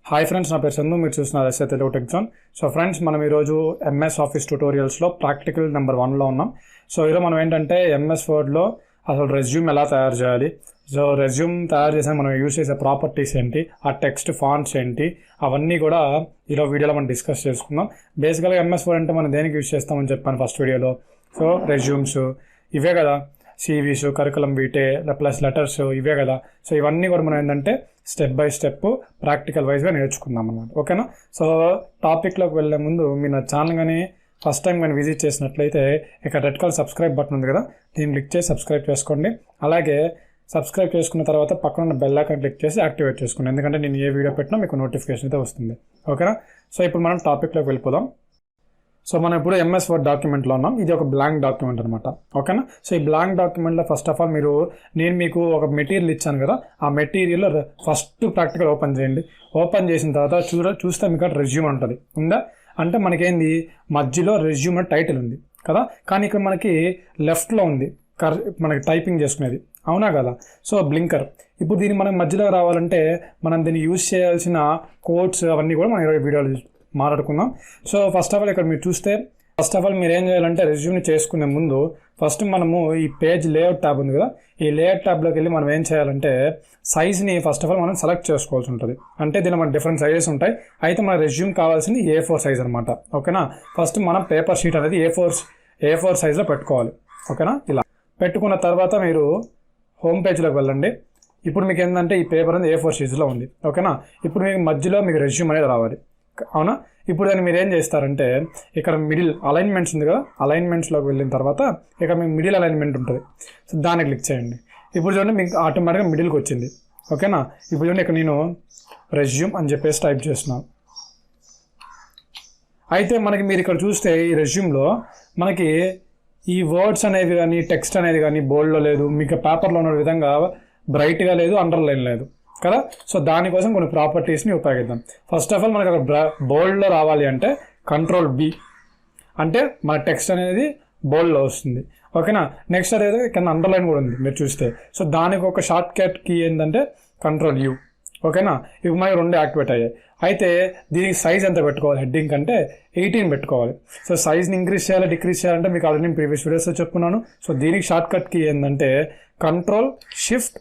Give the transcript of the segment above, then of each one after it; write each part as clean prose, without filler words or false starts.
Hi friends, నా పేరు చందు. మీరు చూస్తున్నారు Telugu tech zone. So friends, మనం ఈరోజు ఎంఎస్ ఆఫీస్ ట్యూటోరియల్స్లో ప్రాక్టికల్ నెంబర్ 1లో ఉన్నాం. సో ఈరోజు మనం ఏంటంటే ఎంఎస్ వర్డ్లో అసలు రెజ్యూమ్ ఎలా తయారు చేయాలి, సో రెజ్యూమ్ తయారు చేసే మనం యూజ్ చేసే ప్రాపర్టీస్ ఏంటి, ఆ టెక్స్ట్ ఫాంట్స్ ఏంటి, అవన్నీ కూడా ఈరోజు వీడియోలో మనం డిస్కస్ చేసుకుందాం. బేసికల్గా ఎంఎస్ వర్డ్ అంటే మనం దేనికి యూజ్ చేస్తామని చెప్పాను ఫస్ట్ వీడియోలో. సో రెజ్యూమ్స్ ఇవే కదా, సివీస్, కరికులం వీటే ప్లస్ లెటర్స్ ఇవే కదా. సో ఇవన్నీ కూడా మనం ఏంటంటే స్టెప్ బై స్టెప్ ప్రాక్టికల్ వైజ్గా నేర్చుకుందాం అన్నమాట. ఓకేనా? సో టాపిక్లోకి వెళ్ళే ముందు మీరు నా ఛానల్ కానీ ఫస్ట్ టైం కానీ విజిట్ చేసినట్లయితే ఇక్కడ రెడ్ కలర్ సబ్స్క్రైబ్ బటన్ ఉంది కదా, దీన్ని క్లిక్ చేసి సబ్స్క్రైబ్ చేసుకోండి. అలాగే సబ్స్క్రైబ్ చేసుకున్న తర్వాత పక్కన ఉన్న బెల్ ఐకాన్ క్లిక్ చేసి యాక్టివేట్ చేసుకోండి, ఎందుకంటే నేను ఏ వీడియో పెట్టినా మీకు నోటిఫికేషన్ అయితే వస్తుంది. ఓకేనా? సో ఇప్పుడు మనం టాపిక్లోకి వెళ్ళిపోదాం. సో మనం ఇప్పుడు ఎంఎస్ వర్డ్ డాక్యుమెంట్లో ఉన్నాం. ఇది ఒక బ్లాంక్ డాక్యుమెంట్ అనమాట. ఓకేనా? సో ఈ బ్లాంక్ డాక్యుమెంట్లో ఫస్ట్ ఆఫ్ ఆల్ నేను మీకు ఒక మెటీరియల్ ఇచ్చాను కదా, ఆ మెటీరియల్ ఫస్ట్ ప్రాక్టికల్ ఓపెన్ చేయండి. ఓపెన్ చేసిన తర్వాత చూస్తే మీకు రెజ్యూమ్ ఉంటుంది ఉందా, అంటే మనకేంది మధ్యలో రెజ్యూమ్ టైటిల్ ఉంది కదా, కానీ ఇక్కడ మనకి లెఫ్ట్లో ఉంది మనకి టైపింగ్ చేసుకునేది, అవునా కదా? So blinker. ఇప్పుడు దీన్ని మనం మధ్యలో రావాలంటే మనం దీన్ని యూజ్ చేయాల్సిన కోడ్స్ అవన్నీ కూడా మనం 20 వీడియోలు మాట్లాడుకుందాం. సో ఫస్ట్ ఆఫ్ ఆల్ ఇక్కడ మీరు చూస్తే మీరు ఏం చేయాలంటే రెజ్యూమ్ని చేసుకునే ముందు ఫస్ట్ మనము ఈ పేజ్ లేఅవుట్ ట్యాబ్ ఉంది కదా, ఈ లేఅవుట్ ట్యాబ్లోకి వెళ్ళి మనం ఏం చేయాలంటే సైజ్ని ఫస్ట్ ఆఫ్ ఆల్ మనం సెలెక్ట్ చేసుకోవాల్సి ఉంటుంది. అంటే దీనిలో మన డిఫరెంట్ సైజెస్ ఉంటాయి. అయితే మన రెజ్యూమ్ కావాల్సింది A4 సైజ్ అనమాట. ఓకేనా? ఫస్ట్ మనం పేపర్ షీట్ అనేది A4 సైజ్లో పెట్టుకోవాలి. ఓకేనా? ఇలా పెట్టుకున్న తర్వాత మీరు హోమ్ పేజ్లోకి వెళ్ళండి. ఇప్పుడు మీకు ఏంటంటే ఈ పేపర్ అనేది A4 సైజ్లో ఉంది. ఓకేనా? ఇప్పుడు మీకు మధ్యలో మీకు రెజ్యూమ్ అనేది రావాలి, అవునా? ఇప్పుడు దాన్ని మీరు ఏం చేస్తారంటే ఇక్కడ మిడిల్ అలైన్మెంట్స్ ఉంది కదా, అలైన్మెంట్స్లోకి వెళ్ళిన తర్వాత ఇక్కడ మీకు మిడిల్ అలైన్మెంట్ ఉంటుంది. సో దాన్ని క్లిక్ చేయండి. ఇప్పుడు చూడండి మీకు ఆటోమేటిక్గా మిడిల్కి వచ్చింది. ఓకేనా? ఇప్పుడు చూడండి ఇక్కడ నేను రెజ్యూమ్ అని చెప్పేసి టైప్ చేస్తున్నాను. అయితే మీరు ఇక్కడ చూస్తే ఈ రెజ్యూమ్లో మనకి ఈ వర్డ్స్ అనేవి కానీ టెక్స్ట్ అనేది కానీ బోల్డ్లో లేదు, మీకు పేపర్లో ఉన్న విధంగా బ్రైట్గా లేదు, అండర్లైన్ లేదు కదా. సో దానికోసం కొన్ని ప్రాపర్టీస్ని ఉపయోగిద్దాం. ఫస్ట్ ఆఫ్ ఆల్ మనకు అక్కడ బోల్డ్లో రావాలి అంటే Ctrl+B అంటే మన టెక్స్ట్ అనేది బోల్డ్లో వస్తుంది. ఓకేనా? నెక్స్ట్ అనేది కింద అండర్లైన్ కూడా ఉంది మీరు చూస్తే. సో దానికి ఒక షార్ట్ కట్ కీ ఏంటంటే Ctrl+U. ఓకేనా? ఇవి మనకి 2 యాక్టివేట్ అయ్యాయి. అయితే దీనికి సైజ్ ఎంత పెట్టుకోవాలి, హెడ్డింగ్ కంటే 18 పెట్టుకోవాలి. సో సైజ్ని ఇంక్రీజ్ చేయాలి, డిక్రీజ్ చేయాలంటే మీకు ఆల్రెడీ నేను ప్రీవియస్ వీడియోస్లో చెప్పుకున్నాను. సో దీనికి షార్ట్ కట్ కీ ఏంటంటే Ctrl+Shift.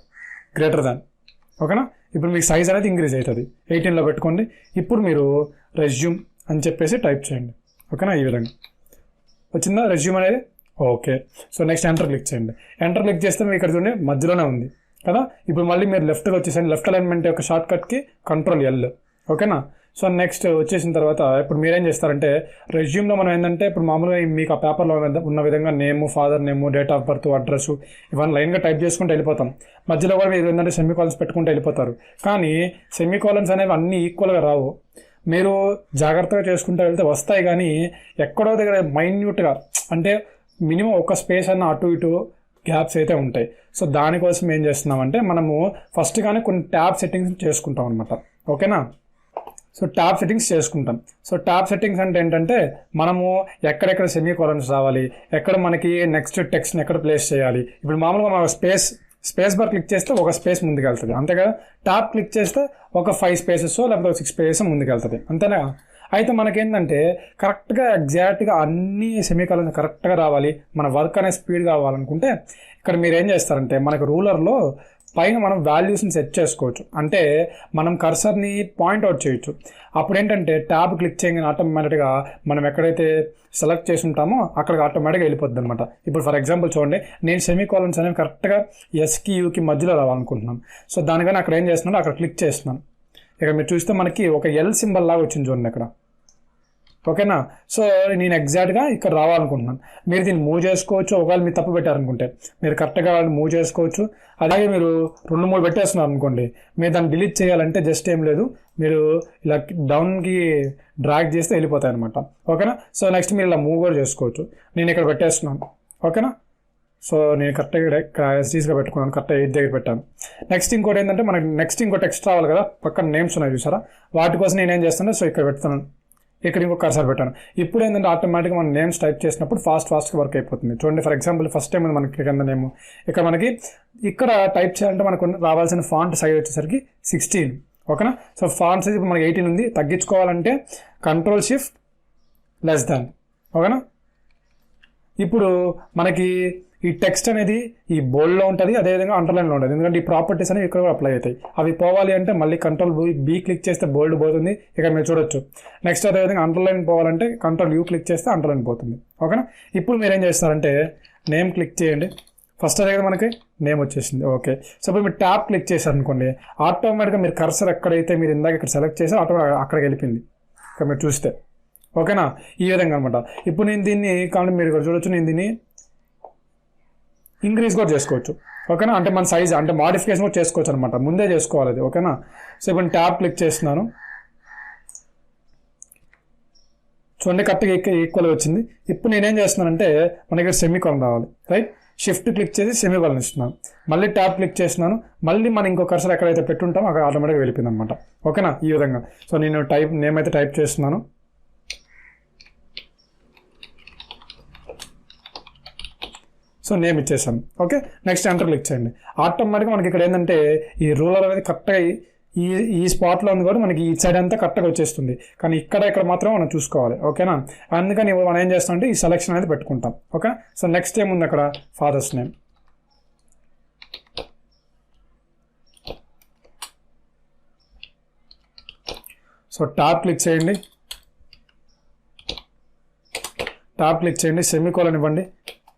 ఓకేనా? ఇప్పుడు మీకు సైజ్ అనేది ఇంక్రీజ్ అవుతుంది, 18లో పెట్టుకోండి. ఇప్పుడు మీరు రెజ్యూమ్ అని చెప్పేసి టైప్ చేయండి. ఓకేనా? ఈ విధంగా వచ్చిందా రెజ్యూమ్ అనేది? Okay. So next enter click చేయండి. ఎంటర్ క్లిక్ చేస్తే మీకు ఇక్కడ చూడండి మధ్యలోనే ఉంది కదా. ఇప్పుడు మళ్ళీ మీరు లెఫ్ట్కి వచ్చేసండి. లెఫ్ట్ అలైన్మెంట్ యొక్క షార్ట్ కట్కి Ctrl+L. ఓకేనా? సో నెక్స్ట్ వచ్చేసిన తర్వాత ఇప్పుడు మీరేం చేస్తారంటే రెజ్యూమ్లో మనం ఏంటంటే ఇప్పుడు మామూలుగా మీకు ఆ పేపర్లో ఉన్న విధంగా name, father name, date of birth, address ఇవన్నీ లైన్గా టైప్ చేసుకుంటూ వెళ్ళిపోతాం. మధ్యలో కూడా మీరు ఏంటంటే సెమీకాలన్స్ పెట్టుకుంటూ వెళ్ళిపోతారు. కానీ సెమీకాలన్స్ అనేవి అన్నీ ఈక్వల్గా రావు. మీరు జాగ్రత్తగా చేసుకుంటూ వెళ్తే వస్తాయి, కానీ ఎక్కడో దగ్గర మైన్యూట్గా అంటే మినిమం ఒక స్పేస్ అన్న అటు ఇటు గ్యాప్స్ అయితే ఉంటాయి. సో దానికోసం ఏం చేస్తున్నామంటే మనము ఫస్ట్ కానీ కొన్ని ట్యాబ్ సెట్టింగ్స్ చేసుకుంటాం అనమాట. ఓకేనా? సో ట్యాబ్ సెట్టింగ్స్ చేసుకుంటాం. సో ట్యాబ్ సెట్టింగ్స్ అంటే ఏంటంటే మనము ఎక్కడెక్కడ సెమీకోలన్స్ రావాలి, ఎక్కడ మనకి నెక్స్ట్ టెక్స్ట్ని ఎక్కడ ప్లేస్ చేయాలి. ఇప్పుడు మామూలుగా మనం స్పేస్ బార్ క్లిక్ చేస్తే ఒక స్పేస్ ముందుకు వెళ్తుంది, అంతే కదా. ట్యాబ్ క్లిక్ చేస్తే ఒక 5 స్పేసెస్ లేకపోతే 6 స్పేసెస్ ముందుకు వెళ్తుంది, అంతేనా. అయితే మనకేంటంటే కరెక్ట్గా ఎగ్జాక్ట్గా అన్ని సెమీకోలన్స్ కరెక్ట్గా రావాలి, మన వర్క్ అనేది స్పీడ్ కావాలనుకుంటే ఇక్కడ మీరు ఏం చేస్తారంటే మనకు రూలర్లో పైన మనం వాల్యూస్ని సెట్ చేసుకోవచ్చు. అంటే మనం కర్సర్ని పాయింట్అవుట్ చేయొచ్చు. అప్పుడు ఏంటంటే ట్యాబ్ క్లిక్ చేయగానే ఆటోమేటిక్గా మనం ఎక్కడైతే సెలెక్ట్ చేసి ఉంటామో అక్కడికి ఆటోమేటిక్గా వెళ్ళిపోద్ది అనమాట. ఇప్పుడు ఫర్ ఎగ్జాంపుల్ చూడండి, నేను సెమీకోలన్స్ అనేవి కరెక్ట్గా ఎస్కి యూకి మధ్యలో రావాలనుకుంటున్నాను. సో దానికని అక్కడ ఏం చేస్తున్నాను, అక్కడ క్లిక్ చేస్తున్నాను. ఇక్కడ మీరు చూస్తే మనకి ఒక ఎల్ సింబల్ లాగా వచ్చింది చూడండి అక్కడ. ఓకేనా? సో నేను ఎగ్జాక్ట్గా ఇక్కడ రావాలనుకుంటున్నాను. మీరు దీన్ని మూవ్ చేసుకోవచ్చు. ఒకవేళ మీరు తప్పు పెట్టారనుకుంటే మీరు కరెక్ట్గా మూవ్ చేసుకోవచ్చు. అలాగే మీరు 2-3 పెట్టేస్తున్నారు అనుకోండి, మీరు దాన్ని డిలీట్ చేయాలంటే జస్ట్ ఏం లేదు, మీరు ఇలా డౌన్కి డ్రాగ్ చేస్తే వెళ్ళిపోతాయి అనమాట. ఓకేనా? సో నెక్స్ట్ మీరు ఇలా మూవ్ కూడా చేసుకోవచ్చు. నేను ఇక్కడ పెట్టేస్తున్నాను. ఓకేనా? సో నేను కరెక్ట్గా సీజ్గా పెట్టుకున్నాను, కరెక్ట్గా 8 దగ్గర పెట్టాను. నెక్స్ట్ ఇంకోటి ఏంటంటే మనకి ఇంకో టెక్స్ట్ రావాలి కదా, పక్కన నేమ్స్ ఉన్నాయి చూసారా, వాటి కోసం నేను ఏం చేస్తాను, సో ఇక్కడ పెడుతున్నాను, ఇక్కడ ఇంకో కర్సర్ పెట్టాను. ఇప్పుడు ఏంటంటే ఆటోమేటిక్గా మనం నేమ్స్ టైప్ చేసినప్పుడు ఫాస్ట్గా వర్క్ అయిపోతుంది. చూడండి, ఫర్ ఎగ్జాంపుల్ ఫస్ట్ టైం మనకి కింద నేమ్ ఇక్కడ టైప్ చేయాలంటే మనకు రావాల్సిన ఫాంట్ సైజ్ వచ్చేసరికి 16. ఓకేనా. సో ఫాంట్ సైజ్ ఇప్పుడు మనకి 18 ఉంది, తగ్గించుకోవాలంటే Ctrl+Shift<. ఓకేనా. ఇప్పుడు మనకి ఈ టెక్స్ట్ అనేది ఈ బోల్డ్లో ఉంటుంది, అదేవిధంగా అండర్లైన్లో ఉంటుంది, ఎందుకంటే ఈ ప్రాపర్టీస్ అనేవి ఇక్కడ కూడా అప్లై అవుతాయి. అవి పోవాలి అంటే మళ్ళీ Ctrl+B క్లిక్ చేస్తే బోల్డ్ పోతుంది, ఇక్కడ మీరు చూడొచ్చు. నెక్స్ట్ అదేవిధంగా అండర్లైన్ పోవాలంటే Ctrl+U క్లిక్ చేస్తే అండర్లైన్ పోతుంది. ఓకేనా. ఇప్పుడు మీరు ఏం చేస్తారంటే నేమ్ క్లిక్ చేయండి. ఫస్ట్ అదే కదా మనకి నేమ్ వచ్చేసింది. ఓకే. సో ఇప్పుడు మీరు ట్యాప్ క్లిక్ చేశారు అనుకోండి, ఆటోమేటిక్గా మీరు కర్సర్ ఎక్కడైతే మీరు ఇందాక ఇక్కడ సెలెక్ట్ చేసి ఆటోమేటిక్ అక్కడికి వెళ్ళిపోయింది ఇక్కడ మీరు చూస్తే. ఓకేనా. ఈ విధంగా అనమాట. ఇప్పుడు నేను దీన్ని కాబట్టి మీరు ఇక్కడ చూడొచ్చు, నేను దీన్ని ఇంక్రీజ్ కూడా చేసుకోవచ్చు. ఓకేనా. అంటే మన సైజ్ అంటే మాడిఫికేషన్ కూడా చేసుకోవచ్చు అనమాట, ముందే చేసుకోవాలి అది. ఓకేనా. సో ఇప్పుడు ట్యాప్ క్లిక్ చేస్తున్నాను, చూడండి కరెక్ట్గా ఈక్వల్గా వచ్చింది. ఇప్పుడు నేనేం చేస్తున్నానంటే మనకి సెమీకోలన్ రావాలి, రైట్. షిఫ్ట్ క్లిక్ చేసి సెమీకోలన్ ఇస్తున్నాను, మళ్ళీ ట్యాప్ క్లిక్ చేస్తున్నాను, మళ్ళీ మనం ఇంకో కర్సర్ ఎక్కడైతే పెట్టుంటామో అక్కడ ఆటోమేటిక్గా వెళ్ళిపోయింది అనమాట. ఓకేనా. ఈ విధంగా. సో నేను నేమ్ అయితే టైప్ చేస్తున్నాను. సో నేమ్ ఇచ్చేసాను. ఓకే. నెక్స్ట్ ఎంటర్ క్లిక్ చేయండి. ఆటోమేటిక్గా మనకి ఇక్కడ ఏంటంటే ఈ రూలర్ అనేది కరెక్ట్గా ఈ స్పాట్లో ఉంది కూడా మనకి ఈ సైడ్ అంతా కరెక్ట్గా వచ్చేస్తుంది, కానీ ఇక్కడ మాత్రం మనం చూసుకోవాలి. ఓకేనా. అందుకని మనం ఏం చేస్తామంటే ఈ సెలెక్షన్ అనేది పెట్టుకుంటాం. ఓకే. సో నెక్స్ట్ ఏముంది అక్కడ father's name. So tap click చేయండి, సెమీకోలన్ ఇవ్వండి.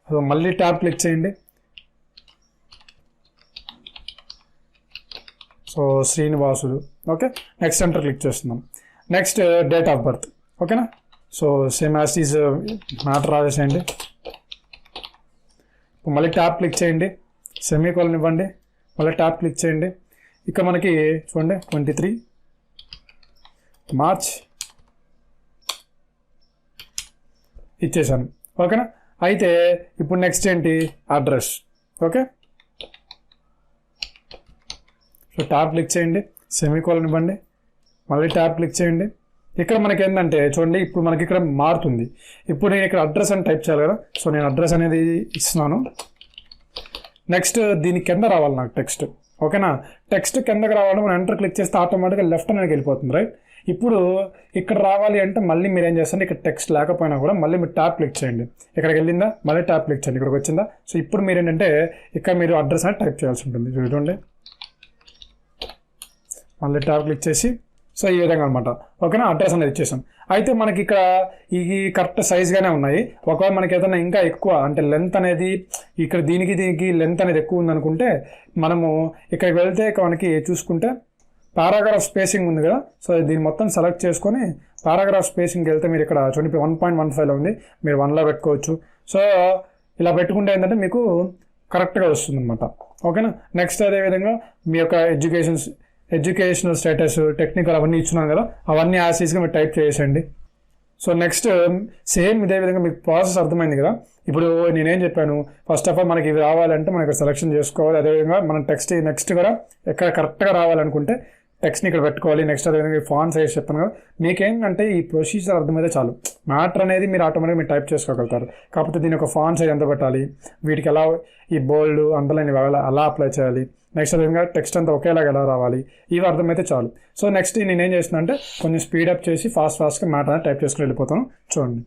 సో మళ్ళీ ట్యాప్ క్లిక్ చేయండి. So Srinivasudu. Okay. Next enter click చేస్తున్నాం. Next date of birth. ఓకేనా. So same as is matter రాసేయండి. మళ్ళీ ట్యాప్ క్లిక్ చేయండి, సెమీకోలన్ ఇవ్వండి, మళ్ళీ ట్యాప్ క్లిక్ చేయండి. ఇక్కడ మనకి చూడండి 23 మార్చ్ ఇచ్చేసాను. ఓకేనా. అయితే ఇప్పుడు నెక్స్ట్ ఏంటి address. Okay. So tap click చేయండి, సెమీకోలన్ ఇవ్వండి, మళ్ళీ ట్యాప్ క్లిక్ చేయండి. ఇక్కడ మనకి ఏంటంటే చూడండి ఇప్పుడు మనకి ఇక్కడ మారుతుంది. ఇప్పుడు నేను ఇక్కడ అడ్రస్ అని టైప్ చేయాలి కదా, సో నేను అడ్రస్ అనేది ఇస్తున్నాను. నెక్స్ట్ దీని కింద రావాలి నాకు టెక్స్ట్. ఓకేనా. టెక్స్ట్ కిందకి రావాలి, మనం ఎంటర్ క్లిక్ చేస్తే ఆటోమేటిక్గా లెఫ్ట్ అనేది వెళ్ళిపోతుంది, రైట్. ఇప్పుడు ఇక్కడ రావాలి అంటే మళ్ళీ మీరు ఏం చేస్తారంటే ఇక్కడ టెక్స్ట్ లేకపోయినా కూడా మళ్ళీ మీరు ట్యాప్ క్లిక్ చేయండి. ఇక్కడికి వెళ్ళిందా, మళ్ళీ ట్యాప్ క్లిక్ చేయండి, ఇక్కడికి వచ్చిందా. సో ఇప్పుడు మీరు ఏంటంటే ఇక్కడ మీరు అడ్రస్ అనేది టైప్ చేయాల్సి ఉంటుంది. చూడండి, మళ్ళీ ట్యాప్ క్లిక్ చేసి సో ఈ విధంగా అనమాట. ఓకేనా. అడ్రస్ అనేది ఇచ్చేసాం. అయితే మనకి ఇక్కడ ఈ కరెక్ట్ సైజ్గానే ఉన్నాయి. ఒకవేళ మనకి ఏదైనా ఇంకా ఎక్కువ అంటే లెంత్ అనేది ఇక్కడ దీనికి లెంత్ అనేది ఎక్కువ ఉందనుకుంటే మనము ఇక్కడికి వెళ్తే మనకి చూసుకుంటే పారాగ్రాఫ్ స్పేసింగ్ ఉంది కదా, సో దీన్ని మొత్తం సెలెక్ట్ చేసుకొని పారాగ్రాఫ్ స్పేసింగ్కి వెళ్తే మీరు ఇక్కడ చూడండి 1.15లో ఉంది, మీరు 1లో పెట్టుకోవచ్చు. సో ఇలా పెట్టుకుంటే ఏంటంటే మీకు కరెక్ట్గా వస్తుంది అనమాట. ఓకేనా. నెక్స్ట్ అదేవిధంగా మీ యొక్క ఎడ్యుకేషనల్ స్టేటస్, టెక్నికల్ అవన్నీ ఇచ్చున్నాను కదా, అవన్నీ యాసిస్గా మీరు టైప్ చేసేయండి. సో నెక్స్ట్ సేమ్ ఇదే విధంగా మీకు ప్రాసెస్ అర్థమైంది కదా. ఇప్పుడు నేనేం చెప్పాను, ఫస్ట్ ఆఫ్ ఆల్ మనకి ఇవి రావాలంటే మనం ఇక్కడ సెలెక్షన్ చేసుకోవాలి. అదేవిధంగా మనం నెక్స్ట్ కూడా ఎక్కడ కరెక్ట్గా రావాలనుకుంటే టెక్స్ట్ని ఇక్కడ పెట్టుకోవాలి. నెక్స్ట్ అదేవిధంగా ఫాంట్ సైజ్ చెప్పాను కదా. మీకేంటంటే ఈ ప్రొసీజర్ అర్థమైతే చాలు, మ్యాటర్ అనేది మీరు ఆటోమేటిక్గా మీరు టైప్ చేసుకోగలుగుతారు. కాకపోతే దీని ఒక ఫాంట్ సైజ్ ఎంత పెట్టాలి, వీటికి ఎలా ఈ బోల్డ్ అండర్లైన్ ఎలా అప్లై చేయాలి, నెక్స్ట్ అదేవిధంగా టెక్స్ట్ అంతా ఒకేలాగా ఎలా రావాలి, ఇవి అర్థమైతే చాలు. సో నెక్స్ట్ నేనేం చేస్తున్నా అంటే కొంచెం స్పీడప్ చేసి ఫాస్ట్గా మ్యాటర్ అనేది టైప్ చేసుకుని వెళ్ళిపోతాను. చూడండి.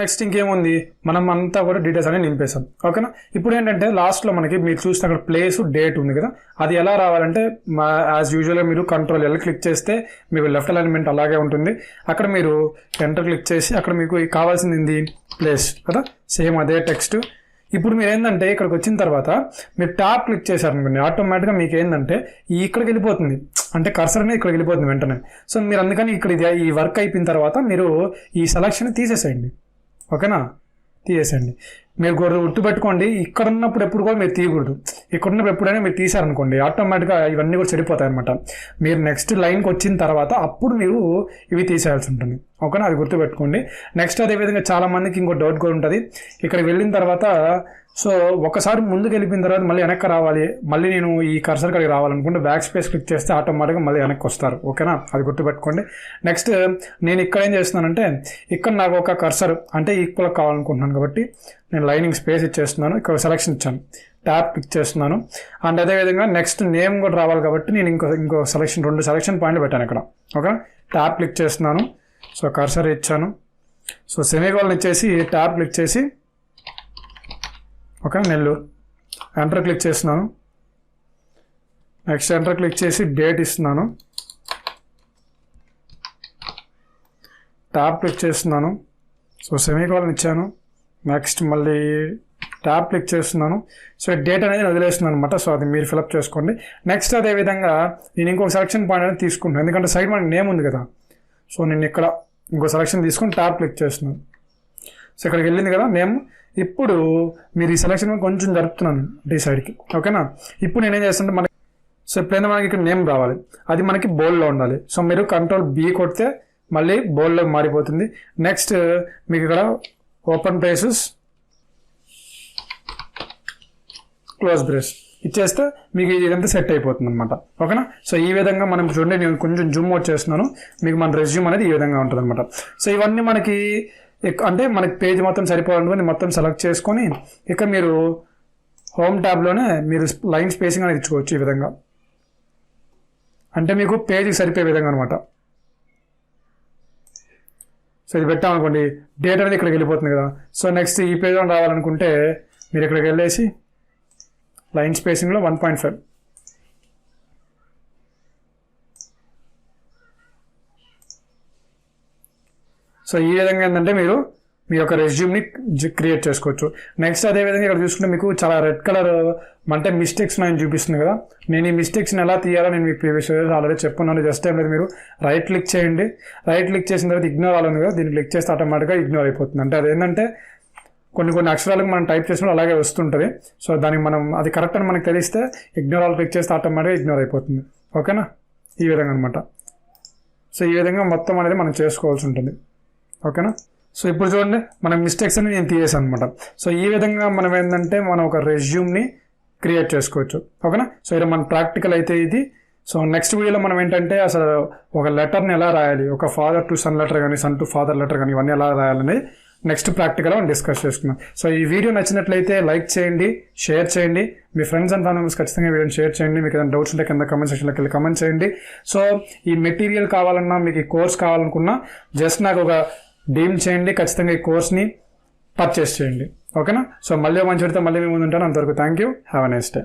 నెక్స్ట్ ఇంకేముంది, మనం అంతా కూడా డీటెయిల్స్ అనేది నింపేసాం. ఓకేనా. ఇప్పుడు ఏంటంటే లాస్ట్లో మనకి మీరు చూసిన అక్కడ ప్లేస్ డేట్ ఉంది కదా, అది ఎలా రావాలంటే యాజ్ యూజువల్గా మీరు Ctrl+L క్లిక్ చేస్తే మీకు లెఫ్ట్ అలైన్మెంట్ అలాగే ఉంటుంది. అక్కడ మీరు ఎంటర్ క్లిక్ చేసి అక్కడ మీకు కావాల్సింది ఏంది, ప్లేస్ కదా, సేమ్ అదే టెక్స్ట్. ఇప్పుడు మీరు ఏంటంటే ఇక్కడికి వచ్చిన తర్వాత మీరు ట్యాబ్ క్లిక్ చేశారనుకోండి, ఆటోమేటిక్గా మీకు ఏంటంటే ఇక్కడికి వెళ్ళిపోతుంది, అంటే కర్సర్ అనేది ఇక్కడికి వెళ్ళిపోతుంది వెంటనే. సో మీరు అందుకని ఇక్కడ ఈ వర్క్ అయిపోయిన తర్వాత మీరు ఈ సెలక్షన్ తీసేసేయండి. ఓకేనా, తీసేసేయండి. మీరు గుర్తుపెట్టుకోండి, ఇక్కడ ఉన్నప్పుడు ఎప్పుడు కూడా మీరు తీయకూడదు. ఇక్కడ ఉన్నప్పుడు ఎప్పుడైనా మీరు తీసారనుకోండి ఆటోమేటిక్గా ఇవన్నీ కూడా చెడిపోతాయి అనమాట. మీరు నెక్స్ట్ లైన్కి వచ్చిన తర్వాత అప్పుడు మీరు ఇవి తీసేయాల్సి ఉంటుంది. ఓకేనా, అది గుర్తుపెట్టుకోండి. నెక్స్ట్ అదేవిధంగా చాలా మందికి ఇంకో డౌట్ కూడా ఉంటుంది. ఇక్కడికి వెళ్ళిన తర్వాత సో ఒకసారి ముందుకు వెళ్ళిపోయిన తర్వాత మళ్ళీ వెనక్కి రావాలి, మళ్ళీ నేను ఈ కర్సర్ కాడికి రావాలనుకుంటే బ్యాక్ స్పేస్ క్లిక్ చేస్తే ఆటోమేటిక్గా మళ్ళీ వెనక్కి వస్తారు. ఓకేనా, అది గుర్తుపెట్టుకోండి. నెక్స్ట్ నేను ఇక్కడ ఏం చేస్తున్నానంటే ఇక్కడ నాకు ఒక కర్సర్ అంటే ఈక్వల్ కావాలనుకుంటున్నాను కాబట్టి నేను లైనింగ్ స్పేస్ ఇచ్చేస్తున్నాను, ఇక్కడ సెలక్షన్ ఇచ్చాను, ట్యాబ్ క్లిక్ చేస్తున్నాను. అండ్ అదేవిధంగా నెక్స్ట్ నేమ్ కూడా రావాలి కాబట్టి నేను ఇంకో సెలక్షన్ 2 సెలక్షన్ పాయింట్లు పెట్టాను ఇక్కడ. ఓకే, ట్యాబ్ క్లిక్ చేస్తున్నాను, సో కర్సర్ ఇచ్చాను, సో సెమీకోలన్ ఇచ్చేసి ట్యాబ్ క్లిక్ చేసి ఓకే నెల్లూరు ఎంటర్ క్లిక్ చేస్తున్నాను. నెక్స్ట్ ఎంటర్ క్లిక్ చేసి డేట్ ఇస్తున్నాను, ట్యాబ్ క్లిక్ చేస్తున్నాను, సో సెమీకోలన్ ఇచ్చాను. నెక్స్ట్ మళ్ళీ ట్యాబ్ క్లిక్ చేస్తున్నాను, సో డేట్ అనేది వదిలేస్తున్నాను అనమాట. సో అది మీరు ఫిలప్ చేసుకోండి. నెక్స్ట్ అదేవిధంగా నేను ఇంకొక సెలక్షన్ పాయింట్ అనేది తీసుకుంటాను, ఎందుకంటే సైడ్ మనకి నేమ్ ఉంది కదా. సో నేను ఇక్కడ ఇంకో సెలక్షన్ తీసుకొని ట్యాబ్ క్లిక్ చేస్తున్నాను. సో ఇక్కడికి వెళ్ళింది కదా నేమ్. ఇప్పుడు మీరు ఈ సెలక్షన్ కొంచెం జరుపుతున్నాను ఈ సైడ్కి. ఓకేనా, ఇప్పుడు నేనేం చేస్తుంటే మనకి సో ఎప్పుడైనా మనకి ఇక్కడ నేమ్ రావాలి, అది మనకి బోల్డ్లో ఉండాలి. సో మీరు Ctrl+B కొడితే మళ్ళీ బోల్డ్లో మారిపోతుంది. నెక్స్ట్ మీకు ఇక్కడ ఓపెన్ బ్రేసెస్ క్లోజ్ బ్రేస్ ఇచ్చేస్తే మీకు ఇదంతా సెట్ అయిపోతుంది అనమాట. ఓకేనా, సో ఈ విధంగా మనం చూడండి, నేను కొంచెం జూమ్ అవుట్ చేస్తున్నాను, మీకు మన రెజ్యూమ్ అనేది ఈ విధంగా ఉంటుంది అనమాట. సో ఇవన్నీ మనకి అంటే మనకి పేజ్ మొత్తం సరిపోవాలనుకుని మొత్తం సెలెక్ట్ చేసుకొని ఇక్కడ మీరు హోమ్ ట్యాబ్లోనే మీరు లైన్ స్పేసింగ్ అనేది ఇచ్చుకోవచ్చు ఈ విధంగా, అంటే మీకు పేజ్కి సరిపోయే విధంగా అనమాట. సో ఇది పెట్టామనుకోండి డేట్ అనేది ఇక్కడికి వెళ్ళిపోతుంది కదా. సో నెక్స్ట్ ఈ పేజ్లో రావాలనుకుంటే మీరు ఇక్కడికి వెళ్ళేసి లైన్ స్పేసింగ్లో 1.5 సో ఈ విధంగా ఏంటంటే మీరు మీ యొక్క రెజ్యూమ్ని క్రియేట్ చేసుకోవచ్చు. నెక్స్ట్ అదేవిధంగా ఇక్కడ చూసుకుంటే మీకు చాలా రెడ్ కలర్ అంటే మిస్టేక్స్ నేను చూపిస్తుంది కదా. నేను ఈ మిస్టేక్స్ని ఎలా తీయాలో నేను మీకు ప్రీవియస్ ఆల్రెడీ చెప్పున్నాను. జస్ట్ ఏం లేదు, మీరు రైట్ క్లిక్ చేయండి, రైట్ క్లిక్ చేసిన తర్వాత ఇగ్నోర్ అవ్వాలి కదా, దీన్ని క్లిక్ చేస్తే ఆటోమేటిక్గా ఇగ్నోర్ అయిపోతుంది. అంటే అదేంటంటే కొన్ని అక్షరాలకు మనం టైప్ చేసినప్పుడు అలాగే వస్తుంటుంది. సో దానికి మనం అది కరెక్ట్ అని మనకు తెలిస్తే ఇగ్నోర్ ఆల్ క్లిక్ చేస్తే ఆటోమేటిక్గా ఇగ్నోర్ అయిపోతుంది. ఓకేనా, ఈ విధంగా అనమాట. సో ఈ విధంగా మొత్తం అనేది మనం చేసుకోవాల్సి ఉంటుంది. ఓకేనా, సో ఇప్పుడు చూడండి మన మిస్టేక్స్ అని నేను తీసేసాను అనమాట. సో ఈ విధంగా మనం ఏంటంటే మనం ఒక రెజ్యూమ్ని క్రియేట్ చేసుకోవచ్చు. ఓకేనా, సో ఇది మన ప్రాక్టికల్ అయితే ఇది. సో నెక్స్ట్ వీడియోలో మనం ఏంటంటే అసలు ఒక లెటర్ని ఎలా రాయాలి, ఒక ఫాదర్ టు సన్ లెటర్ కానీ సన్ టు ఫాదర్ లెటర్ కానీ ఇవన్నీ ఎలా రాయాలని నెక్స్ట్ ప్రాక్టికల్గా మనం డిస్కస్ చేసుకున్నాం. సో ఈ వీడియో నచ్చినట్లయితే లైక్ చేయండి, షేర్ చేయండి, మీ ఫ్రెండ్స్ అండ్ ఫ్యామిలీ మెంబర్స్ ఖచ్చితంగా వీడియోని షేర్ చేయండి. మీకు ఏదైనా డౌట్స్ ఉంటే కింద కమెంట్ సెక్షన్లోకి వెళ్ళి కమెంట్ చేయండి. సో ఈ మెటీరియల్ కావాలన్నా మీకు ఈ కోర్స్ కావాలనుకున్నా జస్ట్ నాకు ఒక డీమ్ చేయండి, ఖచ్చితంగా ఈ కోర్స్ని పర్చేస్ చేయండి. ఓకేనా, సో మళ్ళీ మంచి పెడితే మళ్ళీ మీ ముందు ఉంటాను. అంతవరకు thank you, have a nice day.